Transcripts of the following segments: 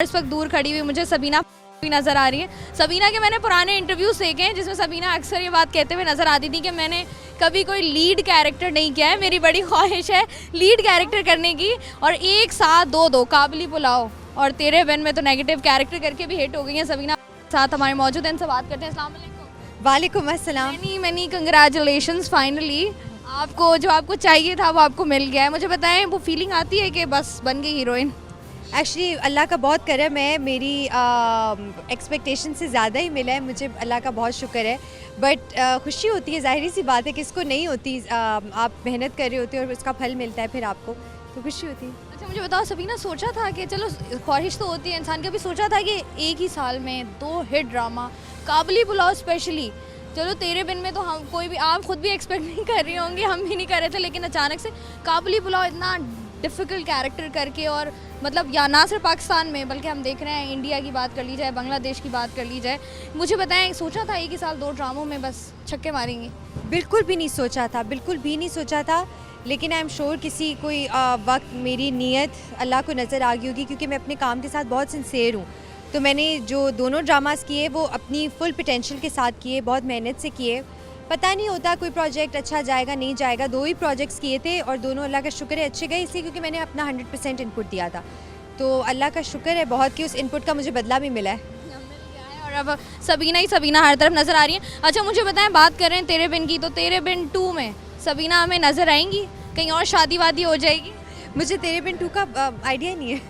इस वक्त दूर खड़ी हुई मुझे सबीना भी नज़र आ रही है। सबीना के मैंने पुराने इंटरव्यूज़ देखे हैं जिसमें सबीना अक्सर ये बात कहते हुए नज़र आती थी कि मैंने कभी कोई लीड कैरेक्टर नहीं किया है, मेरी बड़ी ख्वाहिश है लीड कैरेक्टर करने की। और एक साथ दो काबली पुलाव और तेरे बिन में तो नेगेटिव कैरेक्टर करके भी हिट हो गई हैं। सबीना साथ हमारे मौजूद हैं, इनसे बात करते हैं। अस्सलाम वालेकुम। वालेकुम अस्सलाम। मैनी कंग्रेचुलेशंस, फाइनली आपको जो आपको चाहिए था वो आपको मिल गया है। मुझे बताएं वो फीलिंग आती है कि बस बन गई हीरोइन? एक्चुअली अल्लाह का बहुत करम है, मेरी एक्सपेक्टेशन से ज़्यादा ही मिला है मुझे, अल्लाह का बहुत शुक्र है। बट खुशी होती है, ज़ाहिर सी बात है, किसको नहीं होती। आप मेहनत कर रहे होते हो और उसका फल मिलता है फिर आपको, तो खुशी होती है। अच्छा मुझे बताओ सबीना, सोचा था कि चलो ख्वाहिश तो होती है इंसान, कभी सोचा था कि एक ही साल में 2 हिट ड्रामा, काबली पुलाव स्पेशली, चलो तेरे बिन में तो हम कोई भी, आप खुद भी एक्सपेक्ट नहीं कर रही होंगी, हम भी नहीं कर रहे थे, लेकिन अचानक से काबली पुलाव इतना डिफ़िकल्ट कैरेक्टर करके, और मतलब या ना सिर्फ पाकिस्तान में बल्कि हम देख रहे हैं इंडिया की बात कर ली जाए, बांग्लादेश की बात कर ली जाए। मुझे बताएं, सोचा था एक ही साल 2 ड्रामों में बस छक्के मारेंगे? बिल्कुल भी नहीं सोचा था, बिल्कुल भी नहीं सोचा था। लेकिन आई एम श्योर किसी कोई वक्त मेरी नीयत अल्लाह को नज़र आ गई होगी, क्योंकि मैं अपने काम के साथ बहुत सिंसेयर हूँ। तो मैंने जो दोनों ड्रामास किए वो अपनी फुल पोटेंशियल के साथ किए, बहुत मेहनत से किए। पता नहीं होता कोई प्रोजेक्ट अच्छा जाएगा नहीं जाएगा। 2 ही प्रोजेक्ट्स किए थे और दोनों अल्लाह का शुक्र है अच्छे गए, इसलिए क्योंकि मैंने अपना 100% इनपुट दिया था। तो अल्लाह का शुक्र है बहुत कि उस इनपुट का मुझे बदला भी मिला है। और अब सबीना ही सबीना हर तरफ नज़र आ रही है। अच्छा मुझे बताएं, बात कर रहे हैं तेरे बिन की, तो तेरे बिन 2 में सबीना हमें नज़र आएंगी? कहीं और शादी वादी हो जाएगी? मुझे तेरे बिन 2 का आइडिया नहीं है।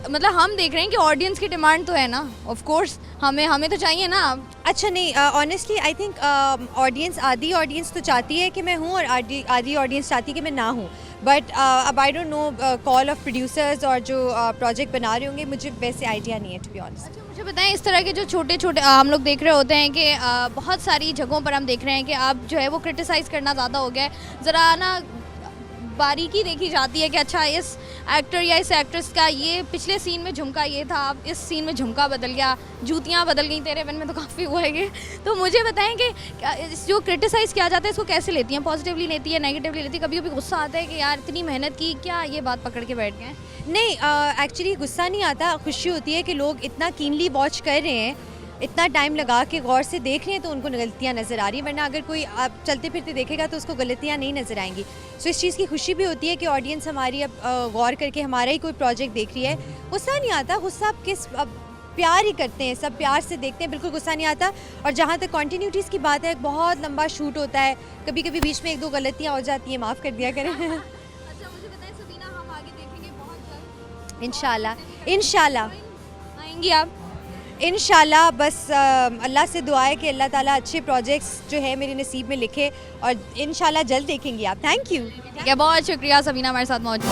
मतलब हम देख रहे हैं कि ऑडियंस की डिमांड तो है ना, ऑफ कोर्स हमें तो चाहिए ना। अच्छा नहीं, ऑनेस्टली आई थिंक आधी ऑडियंस तो चाहती है कि मैं हूँ और आधी ऑडियंस चाहती है कि मैं ना हूँ। बट अब I don't know call of producers और जो प्रोजेक्ट बना रहे होंगे, मुझे वैसे आइडिया नहीं है टू बी ऑनेस्ट। अच्छा मुझे बताएं, इस तरह के जो छोटे छोटे हम लोग देख रहे होते हैं कि बहुत सारी जगहों पर हम देख रहे हैं कि आप जो है वो क्रिटिसाइज़ करना ज़्यादा हो गया है, ज़रा ना बारीकी देखी जाती है कि अच्छा इस एक्टर या इस एक्ट्रेस का ये पिछले सीन में झुमका ये था, अब इस सीन में झुमका बदल गया, जूतियाँ बदल गई, तेरे बिन में तो काफ़ी हुआ है ये। तो मुझे बताएं कि जो क्रिटिसाइज़ किया जाता है इसको कैसे लेती हैं? पॉजिटिवली लेती है, नेगेटिवली लेती है? कभी कभी गुस्सा आता है कि यार इतनी मेहनत की, क्या ये बात पकड़ के बैठ गए? नहीं, एक्चुअली गुस्सा नहीं आता, खुशी होती है कि लोग इतना कीनली वॉच कर रहे हैं, इतना टाइम लगा के गौर से देख रहे हैं, तो उनको गलतियाँ नज़र आ रही हैं। वरना अगर कोई आप चलते फिरते देखेगा तो उसको गलतियाँ नहीं नज़र आएंगी। सो इस चीज़ की खुशी भी होती है कि ऑडियंस हमारी अब गौर करके हमारा ही कोई प्रोजेक्ट देख रही है। गुस्सा नहीं आता, गुस्सा आप प्यार ही करते हैं, सब प्यार से देखते हैं, बिल्कुल गुस्सा नहीं आता। और जहाँ तक कॉन्टीन्यूटीज़ की बात है, बहुत लंबा शूट होता है, कभी कभी बीच में 1-2 गलतियाँ हो जाती हैं, माफ़ कर दिया करें। अच्छा मुझे बताएं सबीना, हम आगे देखेंगे बहुत जल्द इंशाल्लाह आएंगी आप? इंशाल्लाह। बस अल्लाह से दुआ है कि अल्लाह ताला अच्छे प्रोजेक्ट्स जो है मेरे नसीब में लिखे, और इंशाल्लाह जल्द देखेंगे आप। Thank you. ठीक है, बहुत शुक्रिया सबीना हमारे साथ मौजूद।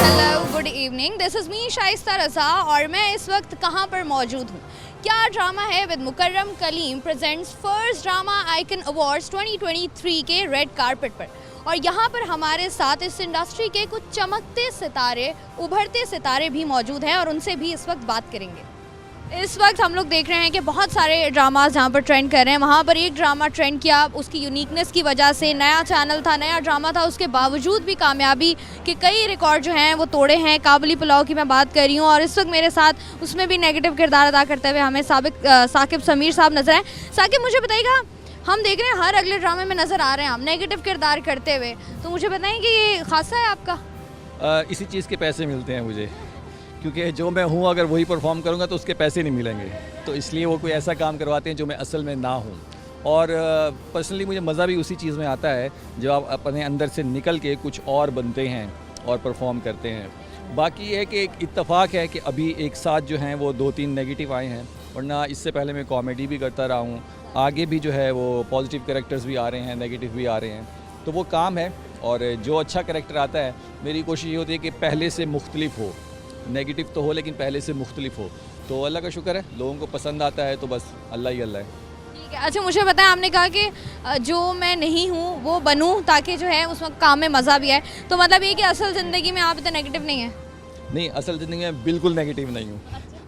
Hello good evening, this is me Shaista Raza, और मैं इस वक्त कहाँ पर मौजूद हूँ? क्या ड्रामा है with Mukarram Kaleem presents first drama icon awards 2023 के रेड कारपेट पर। और यहाँ पर हमारे साथ इस इंडस्ट्री के कुछ चमकते सितारे, उभरते सितारे भी मौजूद हैं, और उनसे भी इस वक्त बात करेंगे। इस वक्त हम लोग देख रहे हैं कि बहुत सारे ड्रामास जहाँ पर ट्रेंड कर रहे हैं, वहाँ पर एक ड्रामा ट्रेंड किया उसकी यूनिकनेस की वजह से, नया चैनल था, नया ड्रामा था, उसके बावजूद भी कामयाबी के कई रिकॉर्ड जो हैं वो तोड़े हैं। काबली पुलाव की मैं बात कर रही हूँ, और इस वक्त मेरे साथ उसमें भी नेगेटिव किरदार अदा करते हुए हमें साकिब समीर साहब नजर आए। साकिब मुझे बताइएगा, हम देख रहे हैं हर अगले ड्रामे में नज़र आ रहे हैं हम नेगेटिव किरदार करते हुए, तो मुझे बताएं कि ये खासा है आपका? इसी चीज़ के पैसे मिलते हैं मुझे, क्योंकि जो मैं हूँ अगर वही परफॉर्म करूँगा तो उसके पैसे नहीं मिलेंगे, तो इसलिए वो कोई ऐसा काम करवाते हैं जो मैं असल में ना हूँ। और पर्सनली मुझे मज़ा भी उसी चीज़ में आता है जब आप अपने अंदर से निकल के कुछ और बनते हैं और परफॉर्म करते हैं। बाकी ये है कि एक इत्तेफाक है कि अभी एक साथ जो हैं वो 2-3 नेगेटिव आए हैं, वरना इससे पहले मैं कॉमेडी भी करता रहा हूँ, आगे भी जो है वो पॉजिटिव कैरेक्टर्स भी आ रहे हैं, नेगेटिव भी आ रहे हैं, तो वो काम है। और जो अच्छा कैरेक्टर आता है, मेरी कोशिश ये होती है कि पहले से मुख्तलिफ हो, नेगेटिव तो हो लेकिन पहले से मुख्तलिफ हो। तो अल्लाह का शुक्र है, लोगों को पसंद आता है, तो बस अल्लाह ही अल्लाह है। ठीक है। अच्छा मुझे बताएं, आपने कहा कि जो मैं नहीं हूँ वो बनूँ ताकि जो है उस वक्त काम में मज़ा भी आए, तो मतलब ये कि असल ज़िंदगी में आप इतना नेगेटिव नहीं है? नहीं, असल ज़िंदगी में बिल्कुल नेगेटिव नहीं हूँ।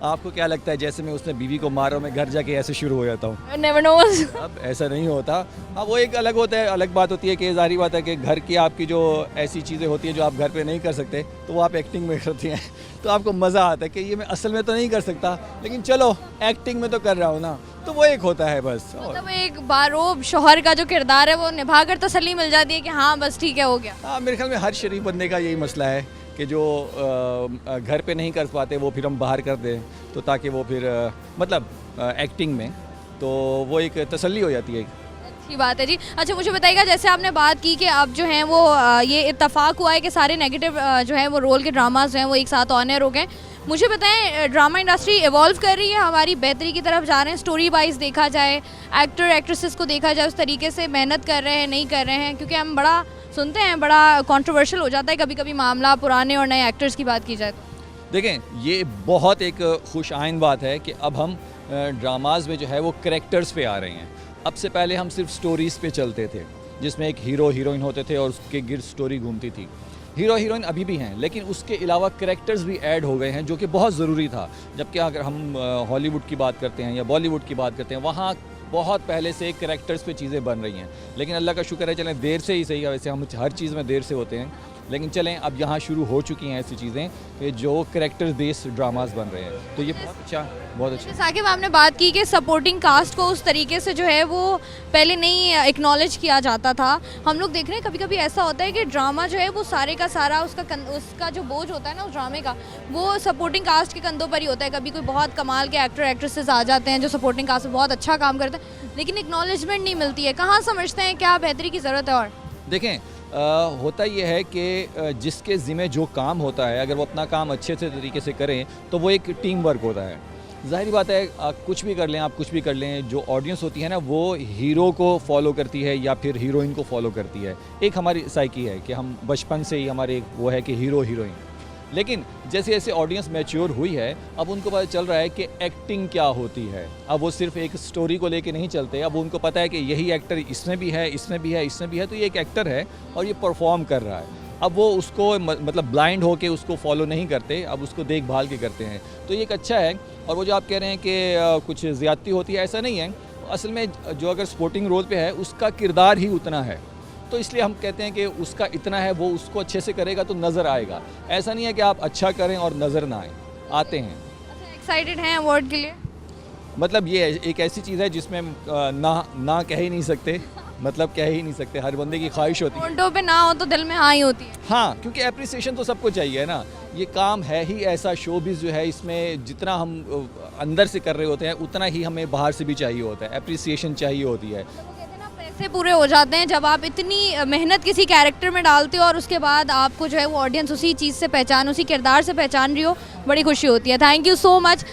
आपको क्या लगता है जैसे मैं उसने बीवी को मारा मैं घर जाके ऐसे शुरू हो जाता हूँ? Never knows. अब ऐसा नहीं होता। हाँ, वो एक अलग होता है, अलग बात होती है कि ज़ाहिर बात है कि घर की आपकी जो ऐसी चीज़ें होती हैं जो आप घर पे नहीं कर सकते तो वो आप एक्टिंग में करती हैं तो आपको मज़ा आता है कि ये मैं असल में तो नहीं कर सकता लेकिन चलो एक्टिंग में तो कर रहा हूँ ना, तो वो एक होता है बस। और मतलब एक बारोब शौहर का जो किरदार है वो निभा कर तसल्ली मिल जाती है कि हाँ बस ठीक है, हो गया। हाँ, मेरे ख्याल में हर शरीफ बंदे का यही मसला है कि जो घर पे नहीं कर पाते वो फिर हम बाहर कर दें तो ताकि वो फिर मतलब एक्टिंग में तो वो एक तसल्ली हो जाती है। अच्छी बात है जी। अच्छा मुझे बताइएगा, जैसे आपने बात की कि अब जो हैं वो ये इत्तेफाक हुआ है कि सारे नेगेटिव जो हैं वो रोल के ड्रामाज जो हैं वो एक साथ ऑनर हो गए। मुझे बताएं, ड्रामा इंडस्ट्री इवॉल्व कर रही है, हमारी बेहतरी की तरफ जा रहे हैं? स्टोरी वाइज देखा जाए, एक्टर एक्ट्रेसेस को देखा जाए, उस तरीके से मेहनत कर रहे हैं नहीं कर रहे हैं? क्योंकि हम बड़ा सुनते हैं, बड़ा कंट्रोवर्शियल हो जाता है कभी कभी मामला पुराने और नए एक्टर्स की बात की जाए तो। देखें, ये बहुत एक खुश आइन बात है कि अब हम ड्रामाज में जो है वो करेक्टर्स पे आ रहे हैं। अब से पहले हम सिर्फ स्टोरीज़ पे चलते थे जिसमें एक हीरो हीरोइन होते थे और उसके गिर्द स्टोरी घूमती थी। हीरो हीरोइन अभी भी हैं लेकिन उसके अलावा करेक्टर्स भी ऐड हो गए हैं जो कि बहुत ज़रूरी था। जबकि अगर हम हॉलीवुड की बात करते हैं या बॉलीवुड की बात करते हैं, वहाँ बहुत पहले से करेक्टर्स पे चीज़ें बन रही हैं। लेकिन अल्लाह का शुक्र है, चलें देर से ही सही है, वैसे हम हर चीज़ में देर से होते हैं, लेकिन चलें अब यहाँ शुरू हो चुकी हैं ऐसी चीज़ें कि जो करेक्टर बेस्ड ड्रामास बन रहे हैं, तो ये बहुत अच्छा। साकिब, आपने बात की कि सपोर्टिंग कास्ट को उस तरीके से जो है वो पहले नहीं एक्नॉलेज किया जाता था। हम लोग देख रहे हैं कभी कभी ऐसा होता है कि ड्रामा जो है वो सारे का सारा उसका जो बोझ होता है ना उस ड्रामे का, वो सपोर्टिंग कास्ट के कंधों पर ही होता है। कभी कोई बहुत कमाल के एक्टर एक्ट्रेसेस आ जाते हैं जो सपोर्टिंग कास्ट में बहुत अच्छा काम करते हैं लेकिन एक्नॉलेजमेंट नहीं मिलती है। कहाँ समझते हैं क्या बेहतरी की ज़रूरत है? और देखें, होता ये है कि जिसके ज़िम्मे जो काम होता है अगर वो अपना काम अच्छे से तरीके से करें तो वो एक टीम वर्क होता है। ज़ाहिर बात है, कुछ भी कर लें, आप कुछ भी कर लें, जो ऑडियंस होती है ना वो हीरो को फॉलो करती है या फिर हीरोइन को फॉलो करती है। एक हमारी साइकी है कि हम बचपन से ही हमारे वो है कि हीरो हीरोइन। लेकिन जैसे जैसे ऑडियंस मैच्योर हुई है अब उनको पता चल रहा है कि एक्टिंग क्या होती है। अब वो सिर्फ एक स्टोरी को लेके नहीं चलते, अब उनको पता है कि यही एक्टर इसमें भी है, इसमें भी है, इसमें भी है, तो ये एक एक्टर है और ये परफॉर्म कर रहा है। अब वो उसको मतलब ब्लाइंड होके उसको फॉलो नहीं करते, अब उसको देखभाल के करते हैं, तो ये एक अच्छा है। और वो जो आप कह रहे हैं कि कुछ ज़्यादती होती है, ऐसा नहीं है। असल में जो अगर सपोर्टिंग रोल पे है उसका किरदार ही उतना है, तो इसलिए हम कहते हैं कि उसका इतना है, वो उसको अच्छे से करेगा तो नज़र आएगा। ऐसा नहीं है कि आप अच्छा करें और नज़र ना आए, आते हैं। अच्छा, एक्साइटेड हैं अवार्ड के लिए? मतलब ये एक ऐसी चीज़ है जिसमें ना कह ही नहीं सकते, मतलब कह ही नहीं सकते, हर बंदे की ख्वाहिश होती है। होंठों पे ना हो तो दिल में हाँ ही होती है। हाँ, क्योंकि एप्रिसिएशन तो सबको चाहिए ना। ये काम है ही ऐसा, शोबिज़ जो है इसमें जितना हम अंदर से कर रहे होते हैं उतना ही हमें बाहर से भी चाहिए होता है, एप्रिसिएशन चाहिए होती है। पैसे पूरे हो जाते हैं जब आप इतनी मेहनत किसी कैरेक्टर में डालते हो और उसके बाद आपको जो है वो ऑडियंस उसी चीज़ से पहचान, उसी किरदार से पहचान रही हो, बड़ी खुशी होती है। Thank you so much.